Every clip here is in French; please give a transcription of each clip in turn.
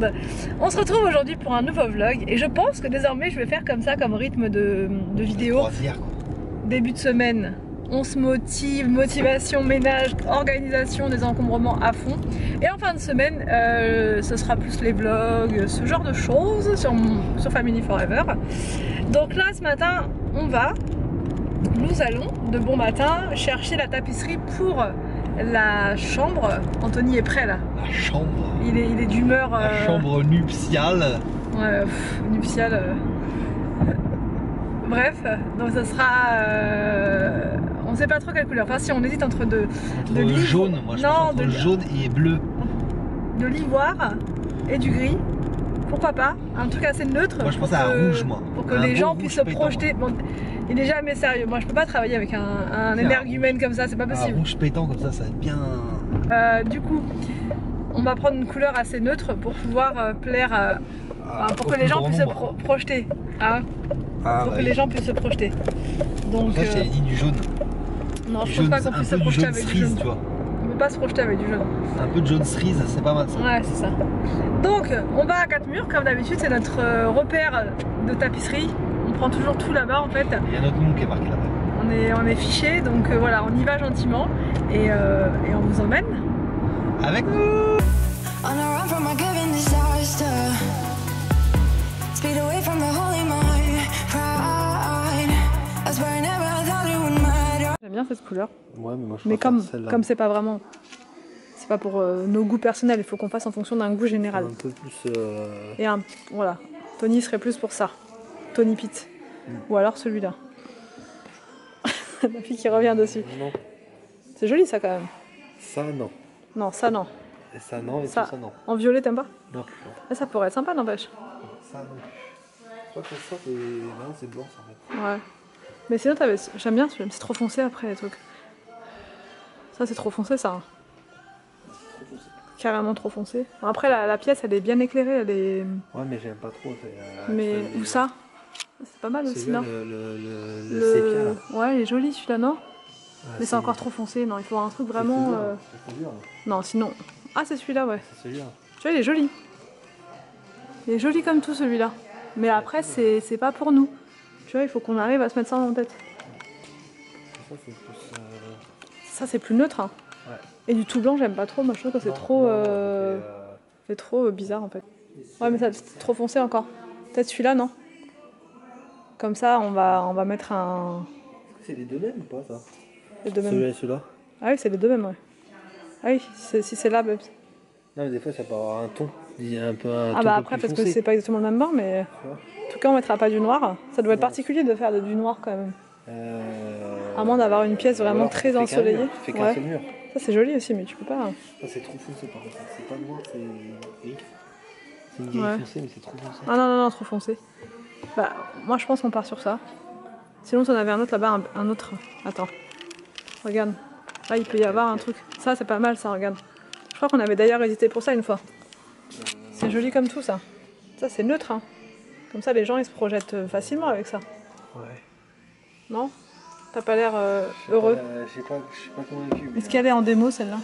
monde. On se retrouve aujourd'hui pour un nouveau vlog et je pense que désormais je vais faire comme ça comme rythme de vidéo. Début de semaine, on se motive, motivation, ménage, organisation, des encombrements à fond. Et en fin de semaine, ce sera plus les vlogs, ce genre de choses sur Family Forever. Donc là ce matin, nous allons de bon matin chercher la tapisserie pour la chambre. Anthony est prêt là. La chambre. Il est d'humeur. La chambre nuptiale. Ouais, nuptiale. Bref, donc ça sera. On sait pas trop quelle couleur. Enfin, si on hésite entre de jaune, moi je pense entre jaune et bleu. De l'ivoire et du gris. Pourquoi pas? Un truc assez neutre. Moi je pense à un rouge, moi. Pour que les gens puissent se projeter. Bon, il est jamais sérieux. Moi je peux pas travailler avec un énergumène comme ça, c'est pas possible. Un rouge pétant comme ça va être bien. Du coup, on va prendre une couleur assez neutre pour pouvoir plaire pour que les gens puissent se projeter. Hein, pour que les gens puissent se projeter. Donc. Là, j'ai dit du jaune. Non, je pense pas qu'on puisse se projeter avec du jaune. Tu vois. On peut pas se projeter avec du jaune. Un peu de jaune cerise, c'est pas mal ça. Ouais, c'est ça. Donc, on va à 4 murs, comme d'habitude, c'est notre repère de tapisserie. On prend toujours tout là-bas en fait. Il y a notre nom qui est marqué là-bas. On est fiché, donc voilà, on y va gentiment et on vous emmène avec nous. J'aime bien cette couleur. Ouais, mais moi je comme c'est pas vraiment. C'est pas pour nos goûts personnels, il faut qu'on fasse en fonction d'un goût général. Un peu plus. Et voilà. Tony serait plus pour ça. Tony Pitt. Ou alors celui-là. La fille qui revient dessus. Non. C'est joli ça quand même. Ça non. Non, ça non. Et ça non, et ça non. En violet t'aimes pas? Non. Ah, ça pourrait être sympa n'empêche. Ça non. Je crois que ça c'est blanc ça en fait. Ouais. Mais sinon j'aime bien, c'est trop foncé après les trucs. Ça c'est trop foncé ça. Trop foncé. Carrément trop foncé. Bon, après la pièce elle est bien éclairée, elle est. Ouais mais j'aime pas trop. Mais où ça? C'est pas mal aussi, non? Le sépia là. Ouais, il est joli celui-là, non? Mais c'est encore trop foncé, non, il faut un truc vraiment. Non, sinon. Ah, c'est celui-là, ouais. C'est celui-là. Tu vois, il est joli. Il est joli comme tout celui-là. Mais après, c'est pas pour nous. Tu vois, il faut qu'on arrive à se mettre ça en tête. Ça, c'est plus. Ça, c'est plus neutre. Hein. Ouais. Et du tout blanc, j'aime pas trop. Moi, je trouve que c'est trop. C'est trop bizarre en fait. Ouais, mais ça, c'est trop foncé encore. Peut-être celui-là, non? Comme ça, on va mettre un. C'est les deux mêmes ou pas ça? Les deux mêmes. Celui-là et celui-là? Ah oui, c'est les deux mêmes, ouais. Ah oui, si c'est là, bah... Non, mais des fois ça peut avoir un ton. Il y a un peu un ton bah après, parce que c'est pas exactement le même bord, mais. En tout cas, on mettra pas du noir. Ça doit être particulier de faire du noir quand même. À moins d'avoir une pièce vraiment très ensoleillée. Tu fais qu'un seul mur. Ça, c'est joli aussi, mais tu peux pas. Ça, c'est trop foncé par contre. C'est pas noir, c'est gris. C'est une gris foncé, mais c'est trop foncé. Ah non, trop foncé. Bah, moi je pense qu'on part sur ça. Sinon, t'en avais un autre là-bas, un autre. Attends. Regarde. Là, il peut y avoir un truc. Ça, c'est pas mal, ça, regarde. Je crois qu'on avait d'ailleurs hésité pour ça une fois. C'est joli comme tout, ça. Ça, c'est neutre, hein. Comme ça, les gens, ils se projettent facilement avec ça. Ouais. Non? T'as pas l'air heureux? Je suis pas convaincu. Est-ce qu'elle est en démo, celle-là?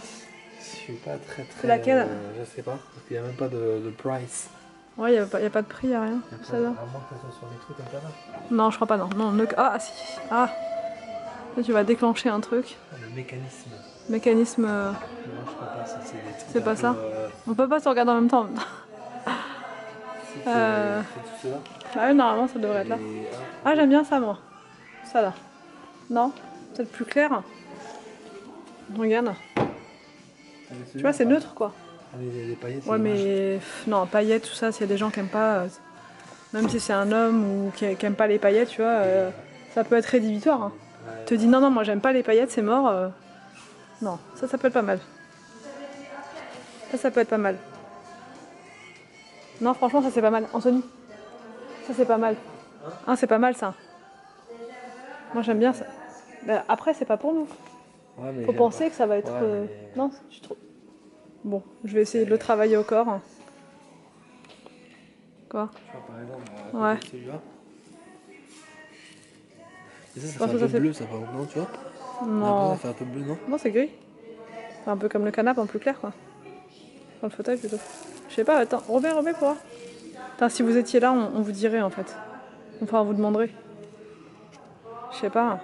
Je suis pas très. C'est laquelle? Je sais pas. Parce qu'il n'y a même pas de price. Ouais, y a pas de prix, y a rien. Celle-là. À moins que ça soit sur des trucs comme ça là. Non, je crois pas, non. Ah, si. Ah. Là, tu vas déclencher un truc. Le mécanisme. Mécanisme. Non, je crois pas. C'est pas ça. On peut pas se regarder en même temps. C'est tout cela. Ah oui, normalement, ça devrait être là. Ah, j'aime bien ça, moi. Ça là. Non? Peut-être plus clair. Regarde. Tu vois, c'est neutre, quoi. Ah, mais les paillettes, ouais, mais non, paillettes, tout ça, s'il y a des gens qui aiment pas, même si c'est un homme ou qui aime pas les paillettes, tu vois, ça peut être rédhibitoire. Hein. Ouais. Te dis non, moi j'aime pas les paillettes, c'est mort. Non, ça peut être pas mal. Ça peut être pas mal. Non, franchement, ça c'est pas mal. Anthony, ça c'est pas mal. Hein, c'est pas mal ça. Moi j'aime bien ça. Bah, après, c'est pas pour nous. Ouais, mais faut penser que ça va être. Ouais, mais... Non, tu trouves. Bon, je vais essayer de le travailler au corps. Quoi? Tu vois, par exemple, ouais. Celui-là. Et ça fait un peu bleu, ça par exemple, non, tu vois? Non. Ça fait un peu bleu, non? Non, c'est gris. C'est un peu comme le canapé en plus clair, quoi. Dans le fauteuil plutôt. Je sais pas, attends, remets pour voir. Attends, si vous étiez là, on vous dirait en fait. Enfin, on vous demanderait. Je sais pas.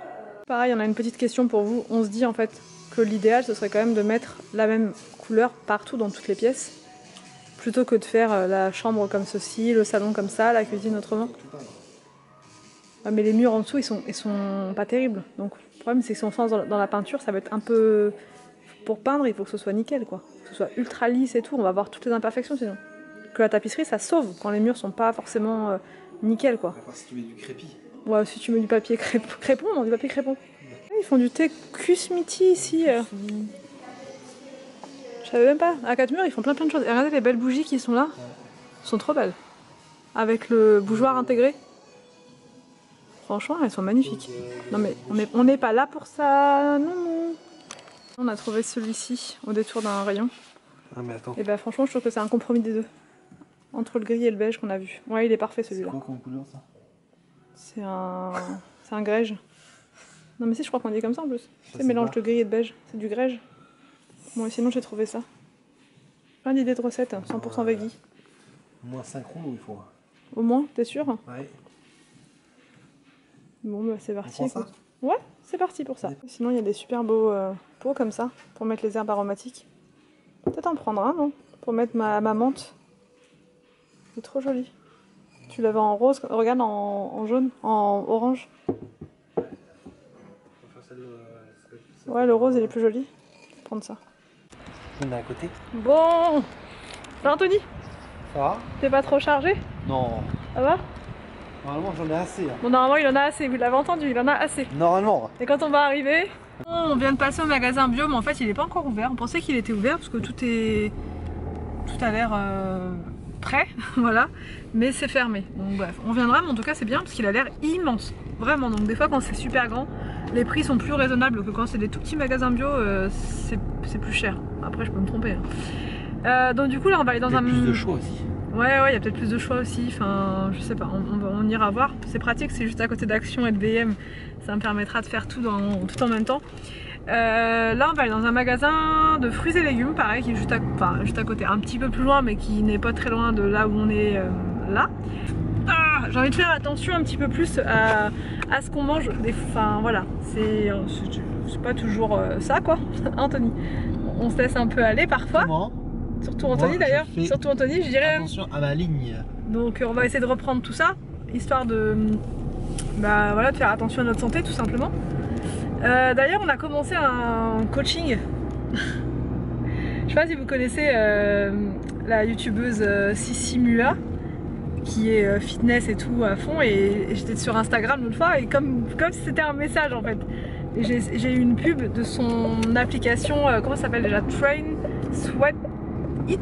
Pareil, on a une petite question pour vous. On se dit en fait que l'idéal, ce serait quand même de mettre la même couleur partout dans toutes les pièces. Plutôt que de faire la chambre comme ceci, le salon comme ça, la cuisine autrement. Ouais, mais les murs en dessous, ils sont pas terribles. Donc le problème, c'est que si on se lance dans la peinture, ça va être un peu... Pour peindre, il faut que ce soit nickel, quoi. Que ce soit ultra lisse et tout, on va avoir toutes les imperfections sinon. Que la tapisserie, ça sauve quand les murs sont pas forcément nickel, quoi. À part si tu mets du crépi. Ouais, si tu mets du papier crépon, non, du papier crépon. Ils font du thé Kusmiti ici. Je savais même pas. À Katmur, ils font plein de choses. Et regardez les belles bougies qui sont là. Elles sont trop belles. Avec le bougeoir intégré. Franchement, elles sont magnifiques. Non mais on n'est pas là pour ça. Non. On a trouvé celui-ci au détour d'un rayon. Ah mais attends. Et bah franchement, je trouve que c'est un compromis des deux. Entre le gris et le beige qu'on a vu. Ouais, il est parfait celui-là. C'est quoi comme couleur ça? C'est un grège. Non mais si, je crois qu'on dit comme ça en plus. C'est mélange de gris et de beige. C'est du grège. Bon, et sinon j'ai trouvé ça. Plein d'idées de recettes, 100% veggie. Au moins 5 ronds il faut. Au moins, t'es sûr? Ouais. Bon bah c'est parti. On prend ça? Ouais, c'est parti pour ça. Sinon il y a des super beaux pots comme ça, pour mettre les herbes aromatiques. Peut-être en prendre un, non? Pour mettre ma menthe. C'est trop joli. Tu l'avais en rose, regarde en jaune, en orange. Ouais, le rose il est plus joli. Je vais prendre ça. On est à côté. Bon, Anthony, Ça va? t'es pas trop chargé? Non. Ça va? Normalement j'en ai assez. Hein. Bon, normalement il en a assez, vous l'avez entendu, il en a assez. Normalement. Et quand on va arriver, on vient de passer au magasin bio, mais en fait il n'est pas encore ouvert. On pensait qu'il était ouvert parce que tout a l'air prêt, voilà, mais c'est fermé. Donc bref, on viendra, mais en tout cas c'est bien parce qu'il a l'air immense, vraiment. Donc des fois quand c'est super grand, les prix sont plus raisonnables que quand c'est des tout petits magasins bio, c'est plus cher. Après je peux me tromper. Hein. Donc du coup là on va aller dans un... plus de choix aussi. Ouais, il y a peut-être plus de choix aussi, enfin, je sais pas, on ira voir. C'est pratique, c'est juste à côté d'Action et de BM, ça me permettra de faire tout en même temps. Là, on va aller dans un magasin de fruits et légumes, pareil, qui est juste à côté, un petit peu plus loin, mais qui n'est pas très loin de là où on est là. J'ai envie de faire attention un petit peu plus à ce qu'on mange. Enfin, voilà, c'est pas toujours ça, quoi, Anthony. On se laisse un peu aller parfois. Comment? Surtout Anthony d'ailleurs, surtout Anthony je dirais. Attention à ma ligne. Donc on va essayer de reprendre tout ça, histoire de, voilà, de faire attention à notre santé tout simplement. D'ailleurs on a commencé un coaching. Je sais pas si vous connaissez la youtubeuse Sissi Mua, qui est fitness et tout à fond, et j'étais sur Instagram l'autre fois et comme si c'était un message en fait. J'ai eu une pub de son application, comment ça s'appelle déjà, Train Sweat It,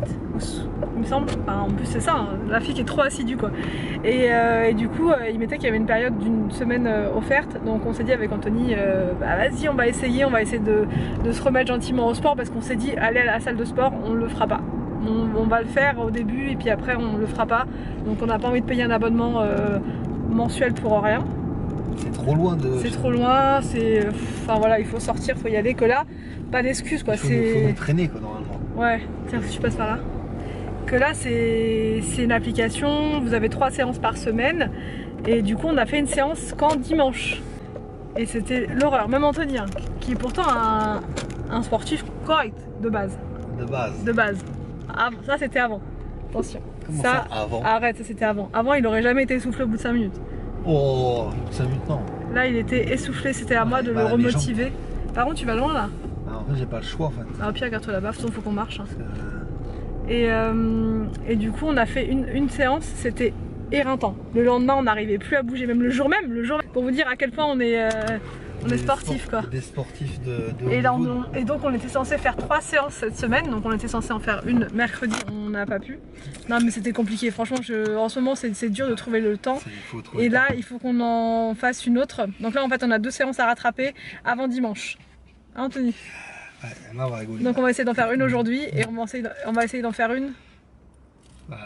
il me semble, enfin, en plus c'est ça, hein. La fille qui est trop assidue quoi. Et du coup il mettait qu'il y avait une période d'une semaine offerte, donc on s'est dit avec Anthony, vas-y on va essayer de se remettre gentiment au sport, parce qu'on s'est dit aller à la salle de sport on le fera pas. On va le faire au début et puis après on le fera pas, donc on n'a pas envie de payer un abonnement mensuel pour rien. C'est trop loin de... C'est trop loin, c'est... Enfin voilà, il faut sortir, il faut y aller, que là, pas d'excuses quoi. Il faut nous traîner quoi normalement. Ouais, tiens, si tu passes par là. Que là, c'est une application, vous avez 3 séances par semaine, et du coup on a fait une séance qu'en dimanche. Et c'était l'horreur, même Anthony, hein, qui est pourtant un sportif correct, de base. De base. Ça c'était avant, attention. Comment ça avant? Arrête, ça c'était avant. Avant il aurait jamais été essoufflé au bout de 5 minutes. Oh, 5 minutes non. Là il était essoufflé, c'était à moi de le remotiver. Par contre tu vas loin là. Ah, en fait j'ai pas le choix en fait. Ah, au pire garde-toi là-bas, de toute façon faut qu'on marche. Hein. Et du coup on a fait une séance, c'était éreintant. Le lendemain on n'arrivait plus à bouger, même le jour même, pour vous dire à quel point on est sportif quoi. Des sportifs de et donc on était censé faire 3 séances cette semaine, donc on était censé en faire une mercredi, on n'a pas pu. Non mais c'était compliqué, franchement en ce moment c'est dur de trouver le temps. Et là il faut qu'on en fasse une autre. Donc là en fait on a 2 séances à rattraper avant dimanche. Hein, Anthony? Ouais, là on va rigoler. Donc on va essayer d'en faire une aujourd'hui et on va essayer d'en faire une. Bah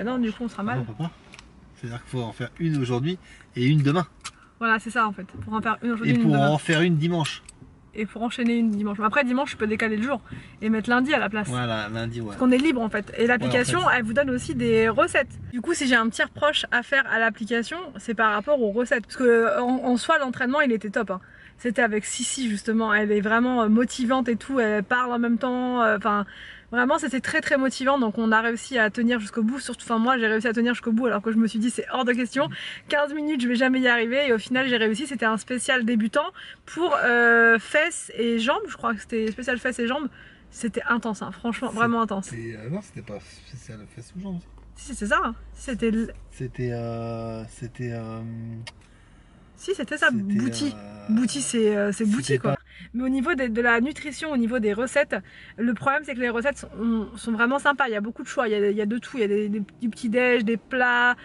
non, du coup on sera mal. C'est-à-dire qu'il faut en faire une aujourd'hui et une demain. Voilà, c'est ça en fait. Pour en faire une aujourd'hui. Et pour en faire une dimanche. et pour enchaîner une dimanche. Après dimanche je peux décaler le jour et mettre lundi à la place. Voilà, lundi, ouais. Parce qu'on est libre en fait. Et l'application, elle vous donne aussi des recettes. Du coup, si j'ai un petit reproche à faire à l'application, c'est par rapport aux recettes. Parce que en soi, l'entraînement, il était top. Hein. C'était avec Sissi justement. Elle est vraiment motivante et tout. Elle parle en même temps. Enfin, vraiment, c'était très très motivant. Donc, on a réussi à tenir jusqu'au bout. Surtout, enfin, moi, j'ai réussi à tenir jusqu'au bout. Alors que je me suis dit, c'est hors de question. 15 minutes, je vais jamais y arriver. Et au final, j'ai réussi. C'était un spécial débutant pour fesses et jambes. Je crois que c'était spécial fesses et jambes. C'était intense, hein, franchement, vraiment intense. Non, c'était pas spécial fesses ou jambes. Si, c'est ça. Hein. C'était. Si, c'était ça, Bouti. Bouti, c'est Bouti, quoi. Mais au niveau de la nutrition, au niveau des recettes, le problème, c'est que les recettes sont vraiment sympas. Il y a beaucoup de choix, il y a de tout. Il y a du petit-déj, des plats,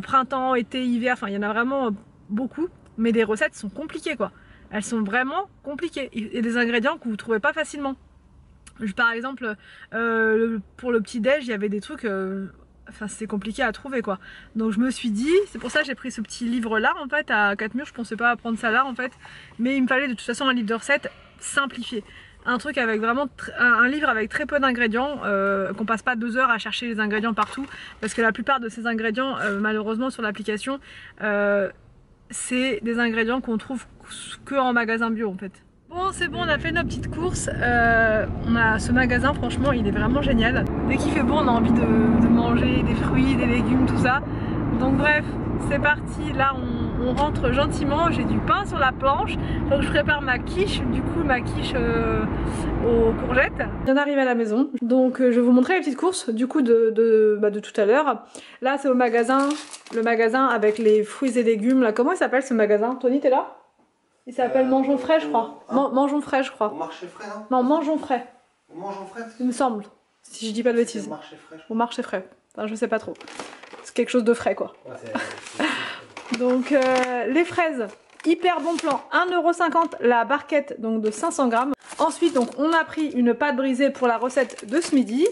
printemps, été, hiver. Enfin, il y en a vraiment beaucoup. Mais les recettes sont compliquées, quoi. Elles sont vraiment compliquées. Il y a des ingrédients que vous ne trouvez pas facilement. Par exemple, pour le petit-déj, il y avait des trucs... Enfin, c'était compliqué à trouver, quoi. Donc je me suis dit, c'est pour ça que j'ai pris ce petit livre là en fait à 4 murs. Je pensais pas prendre ça là en fait, mais il me fallait de toute façon un livre de recettes simplifié, un truc avec vraiment un livre avec très peu d'ingrédients, qu'on passe pas 2 heures à chercher les ingrédients partout, parce que la plupart de ces ingrédients malheureusement sur l'application c'est des ingrédients qu'on trouve que en magasin bio en fait. Bon, c'est bon, on a fait nos petites courses. On a ce magasin, franchement, il est vraiment génial. Dès qu'il fait beau, on a envie de manger des fruits, des légumes, tout ça. Donc bref, c'est parti. Là, on rentre gentiment. J'ai du pain sur la planche. Donc je prépare ma quiche, du coup, ma quiche aux courgettes. Je viens d'arriver à la maison. Donc je vais vous montrer les petites courses, du coup, de tout à l'heure. Là, c'est au magasin, le magasin avec les fruits et légumes. Là, comment il s'appelle ce magasin? Tony, t'es là? Il s'appelle Mangeons Frais, je crois. Mangeons Frais, je crois. Au marché frais, hein? Non, Mangeons Frais. Au Mangeons Frais? Il me semble. Si je dis pas de bêtises. Au marché frais. Au marché frais. Enfin, je sais pas trop. C'est quelque chose de frais, quoi. Ouais, donc, les fraises, hyper bon plan. 1,50 € la barquette, donc de 500 grammes. Ensuite, donc, on a pris une pâte brisée pour la recette de ce midi.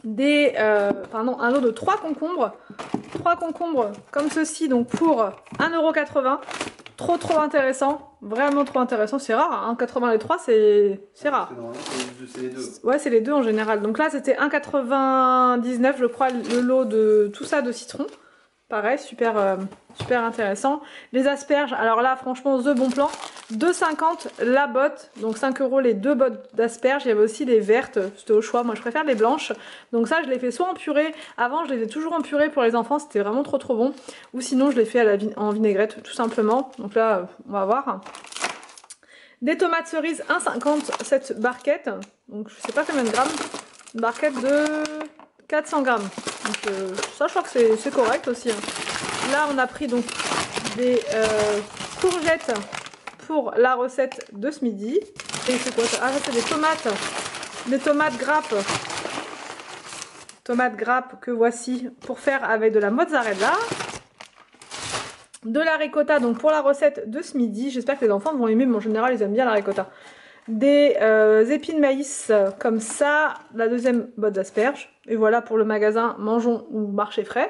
Un lot de 3 concombres. 3 concombres comme ceci, donc pour 1,80 €. Trop intéressant, vraiment trop intéressant, c'est rare, 1,80 les 3 c'est rare. C'est les deux. Ouais, c'est les deux en général. Donc là c'était 1,99 je crois le lot de tout ça de citron. Pareil, super intéressant. Les asperges, alors là franchement the bon plan. 2,50 la botte, donc 5 € les 2 bottes d'asperges. Il y avait aussi des vertes, c'était au choix, moi je préfère les blanches. Donc ça je les fais soit en purée, avant je les fais toujours en purée pour les enfants, c'était vraiment trop bon. Ou sinon je les fais en vinaigrette tout simplement. Donc là on va voir. Des tomates cerises 1,50 cette barquette, donc je sais pas combien de grammes. Une barquette de 400 grammes. Donc ça je crois que c'est correct aussi. Là on a pris donc des courgettes pour la recette de ce midi. Et c'est quoi ça? Ah ça c'est des tomates. Des tomates grappes. Tomates grappes que voici pour faire avec de la mozzarella. De la ricotta donc pour la recette de ce midi. J'espère que les enfants vont aimer, mais en général ils aiment bien la ricotta. Des épis de maïs comme ça. La deuxième botte d'asperges. Et voilà pour le magasin Mangeons ou Marché Frais.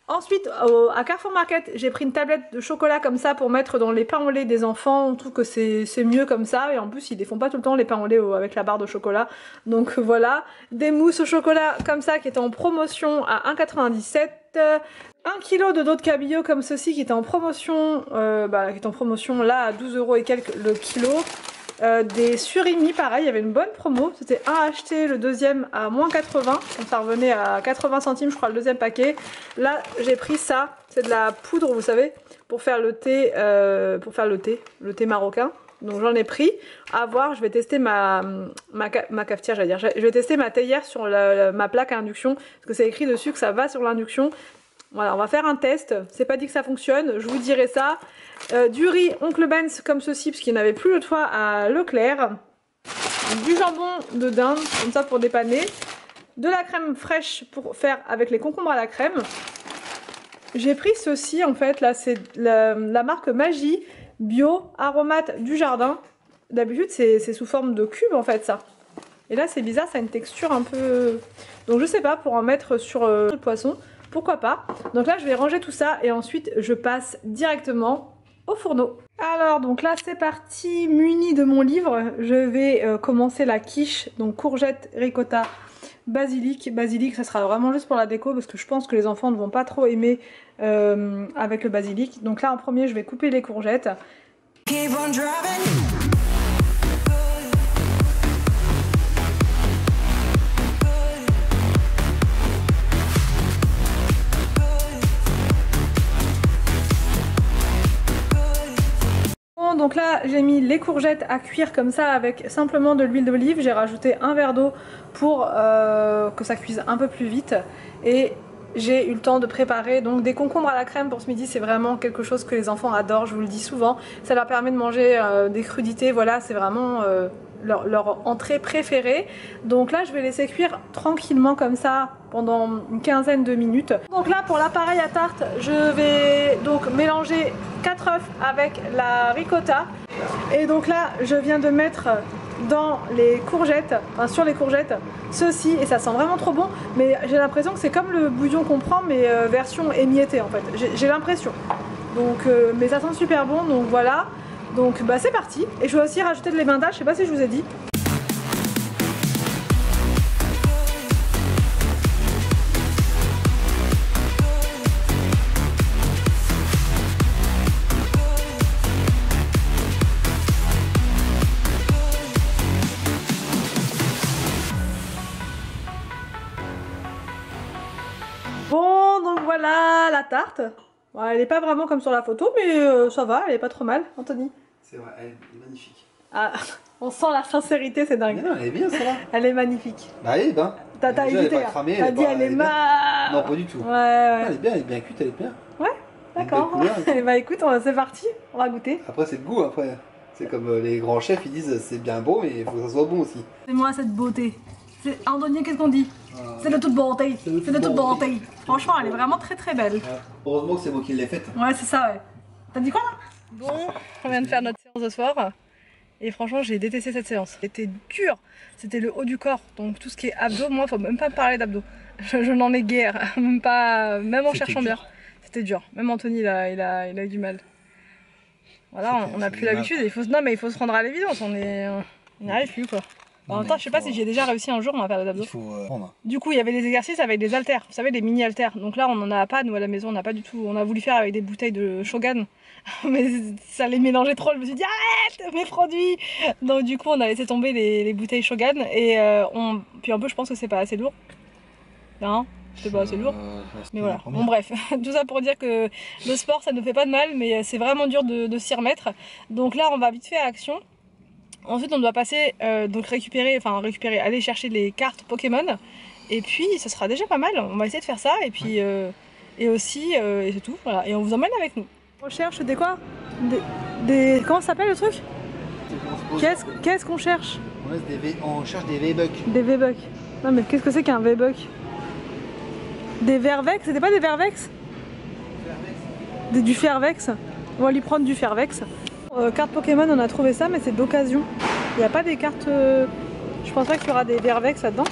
Ensuite, à Carrefour Market, j'ai pris une tablette de chocolat comme ça pour mettre dans les pains au lait des enfants. On trouve que c'est mieux comme ça. Et en plus, ils les font pas tout le temps les pains au lait avec la barre de chocolat. Donc voilà. Des mousses au chocolat comme ça qui étaient en promotion à 1,97 €. 1 kg de dos de cabillaud comme ceci qui était en promotion, là à 12 € et quelques le kilo. Des surimi pareil, il y avait une bonne promo, c'était un acheté, le deuxième à moins 80, donc ça revenait à 80 centimes je crois le deuxième paquet. Là j'ai pris ça, c'est de la poudre vous savez, pour faire le thé, le thé marocain. Donc j'en ai pris, à voir, je vais tester ma cafetière, j'allais dire, je vais tester ma théière sur ma plaque à induction, parce que c'est écrit dessus que ça va sur l'induction. Voilà, on va faire un test, c'est pas dit que ça fonctionne, je vous dirai ça. Du riz Oncle Ben's comme ceci, parce qu'il n'y en avait plus l'autre fois à Leclerc. Du jambon de dinde, comme ça pour dépanner. De la crème fraîche pour faire avec les concombres à la crème. J'ai pris ceci en fait, là c'est la marque Magie Bio Aromate du Jardin. D'habitude c'est sous forme de cube en fait ça. Et là c'est bizarre, ça a une texture un peu... Donc je sais pas, pour en mettre sur le poisson, pourquoi pas. Donc là je vais ranger tout ça et ensuite je passe directement au fourneau. Alors donc là c'est parti, muni de mon livre, je vais commencer la quiche, donc courgette, ricotta, basilic. Basilic ça sera vraiment juste pour la déco parce que je pense que les enfants ne vont pas trop aimer avec le basilic. Donc là en premier je vais couper les courgettes. Donc là j'ai mis les courgettes à cuire comme ça avec simplement de l'huile d'olive. J'ai rajouté un verre d'eau pour que ça cuise un peu plus vite. Et j'ai eu le temps de préparer donc des concombres à la crème pour ce midi. C'est vraiment quelque chose que les enfants adorent, je vous le dis souvent. Ça leur permet de manger des crudités, voilà, c'est vraiment leur entrée préférée. Donc là je vais laisser cuire tranquillement comme ça pendant une quinzaine de minutes. Donc là pour l'appareil à tarte je vais donc mélanger 4 œufs avec la ricotta. Et donc là je viens de mettre dans les courgettes, enfin sur les courgettes, ceci, et ça sent vraiment trop bon. Mais j'ai l'impression que c'est comme le bouillon qu'on prend mais version émiettée en fait, j'ai l'impression. Donc mais ça sent super bon, donc voilà. Donc bah c'est parti. Et je vais aussi rajouter de l'emmental, je sais pas si je vous ai dit. Bon, donc voilà la tarte. Bon, elle est pas vraiment comme sur la photo, mais ça va, elle est pas trop mal, Anthony. C'est vrai, elle est magnifique. Ah, on sent la sincérité, c'est dingue. Mais non, elle est bien celle-là. Elle est magnifique. Bah elle est bien. T'as hésité, t'as dit elle est mal. Non, pas du tout. Ouais, ouais. Elle est bien cuite, elle est bien. Ouais, d'accord. Et bah écoute, c'est parti, on va goûter. Après c'est le goût, après. C'est comme les grands chefs, ils disent c'est bien beau, mais il faut que ça soit bon aussi. C'est moi cette beauté. Anthony, qu'est-ce qu'on dit? C'est de toute beauté. C'est de toute beauté. Franchement, elle est vraiment très très belle. Ouais. Heureusement que c'est moi qui l'ai faite. Ouais, c'est ça, ouais. T'as dit quoi là? Bon, on vient de faire notre séance ce soir. Et franchement, j'ai détesté cette séance. C'était dur. C'était le haut du corps. Donc tout ce qui est abdos, moi, faut même pas me parler d'abdos. Je n'en ai guère. Même pas, même en cherchant bien. C'était dur. Même Anthony, il a eu du mal. Voilà, on n'a plus l'habitude. Non, mais il faut se rendre à l'évidence. On n'y arrive plus, quoi. En même temps, je sais pas si j'ai déjà réussi un jour à faire des abdos. Il faut prendre. Du coup, il y avait des exercices avec des haltères, vous savez, des mini haltères. Donc là, on en a pas, nous à la maison, on n'a pas du tout. On a voulu faire avec des bouteilles de Shogun, mais ça les mélangeait trop. Je me suis dit arrête mes produits. Donc du coup, on a laissé tomber les bouteilles Shogun et puis un peu, je pense que c'est pas assez lourd. Non, c'est pas assez lourd. Mais voilà. Bon bref, tout ça pour dire que le sport, ça ne fait pas de mal, mais c'est vraiment dur de s'y remettre. Donc là, on va vite fait à action. Ensuite on doit passer, donc récupérer, aller chercher les cartes Pokémon. Et puis ça sera déjà pas mal, on va essayer de faire ça. Et puis et aussi, et c'est tout, voilà. Et on vous emmène avec nous. On cherche des quoi? Comment ça s'appelle le truc? Qu'est-ce qu'on cherche? On cherche des V-Bucks. Des V-Bucks. Non mais qu'est-ce que c'est qu'un V-Buck? Des Vervex, c'était pas des Vervex? Du Fervex. On va lui prendre du Fervex. Cartes Pokémon, on a trouvé ça, mais c'est d'occasion. Il n'y a pas des cartes. Je pense pas qu'il y aura des Vervex là-dedans.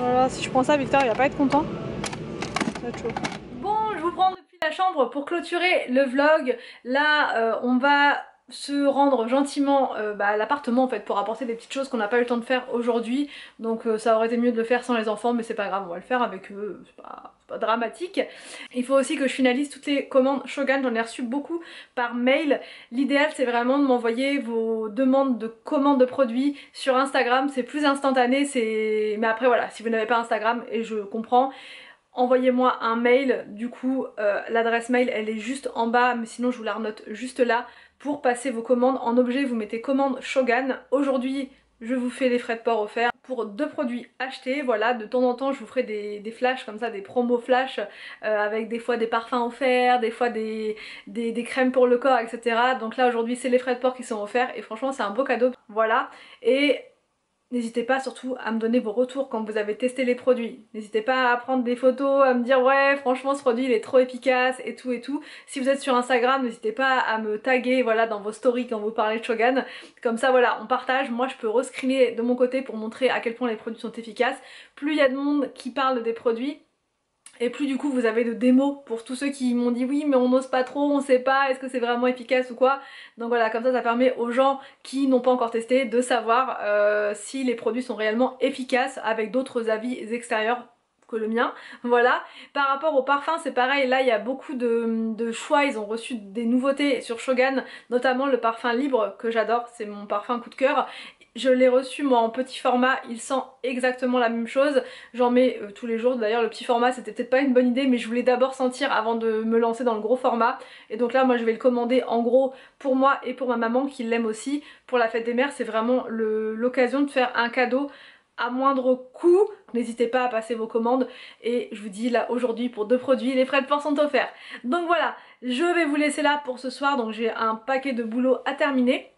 Voilà, si je prends ça, Victor, il va pas être content. Ça va être chaud. Bon, je vous prends depuis la chambre pour clôturer le vlog. Là, on va se rendre gentiment à l'appartement en fait pour apporter des petites choses qu'on n'a pas eu le temps de faire aujourd'hui. Donc ça aurait été mieux de le faire sans les enfants, mais c'est pas grave, on va le faire avec eux, c'est pas dramatique. Il faut aussi que je finalise toutes les commandes Shogun, j'en ai reçu beaucoup par mail. L'idéal c'est vraiment de m'envoyer vos demandes de commandes de produits sur Instagram, c'est plus instantané, mais après voilà, si vous n'avez pas Instagram, et je comprends, envoyez-moi un mail. Du coup l'adresse mail elle est juste en bas, mais sinon je vous la renote juste là. Pour passer vos commandes en objet, vous mettez commande Shogun. Aujourd'hui, je vous fais les frais de port offerts pour 2 produits achetés. Voilà, de temps en temps, je vous ferai des flashs comme ça, des promos flash avec des fois des parfums offerts, des fois des crèmes pour le corps, etc. Donc là, aujourd'hui, c'est les frais de port qui sont offerts et franchement, c'est un beau cadeau. Voilà, et n'hésitez pas surtout à me donner vos retours quand vous avez testé les produits. N'hésitez pas à prendre des photos, à me dire ouais franchement ce produit il est trop efficace et tout et tout. Si vous êtes sur Instagram, n'hésitez pas à me taguer voilà dans vos stories quand vous parlez de Shogun. Comme ça voilà, on partage, moi je peux rescreener de mon côté pour montrer à quel point les produits sont efficaces. Plus il y a de monde qui parle des produits, Et plus du coup vous avez de démos pour tous ceux qui m'ont dit oui mais on n'ose pas trop, on sait pas, est-ce que c'est vraiment efficace ou quoi. Donc voilà, comme ça permet aux gens qui n'ont pas encore testé de savoir si les produits sont réellement efficaces avec d'autres avis extérieurs que le mien. Voilà. Par rapport au parfum c'est pareil, là il y a beaucoup de choix, ils ont reçu des nouveautés sur Shogun, notamment le parfum Libre que j'adore, c'est mon parfum coup de cœur. Je l'ai reçu moi en petit format, il sent exactement la même chose, j'en mets tous les jours. D'ailleurs le petit format c'était peut-être pas une bonne idée, mais je voulais d'abord sentir avant de me lancer dans le gros format. Et donc là moi je vais le commander en gros pour moi et pour ma maman qui l'aime aussi. Pour la fête des mères c'est vraiment l'occasion de faire un cadeau à moindre coût. N'hésitez pas à passer vos commandes et je vous dis là aujourd'hui pour 2 produits les frais de port sont offerts. Donc voilà, je vais vous laisser là pour ce soir, donc j'ai un paquet de boulot à terminer.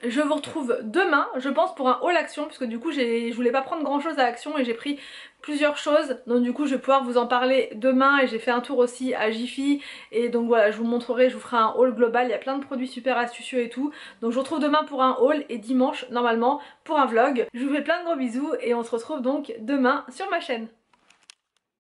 Je vous retrouve demain, je pense pour un haul action, puisque du coup je voulais pas prendre grand chose à action et j'ai pris plusieurs choses, donc du coup je vais pouvoir vous en parler demain. Et j'ai fait un tour aussi à Jiffy et donc voilà, je vous montrerai, je vous ferai un haul global, il y a plein de produits super astucieux et tout. Donc je vous retrouve demain pour un haul et dimanche normalement pour un vlog. Je vous fais plein de gros bisous et on se retrouve donc demain sur ma chaîne.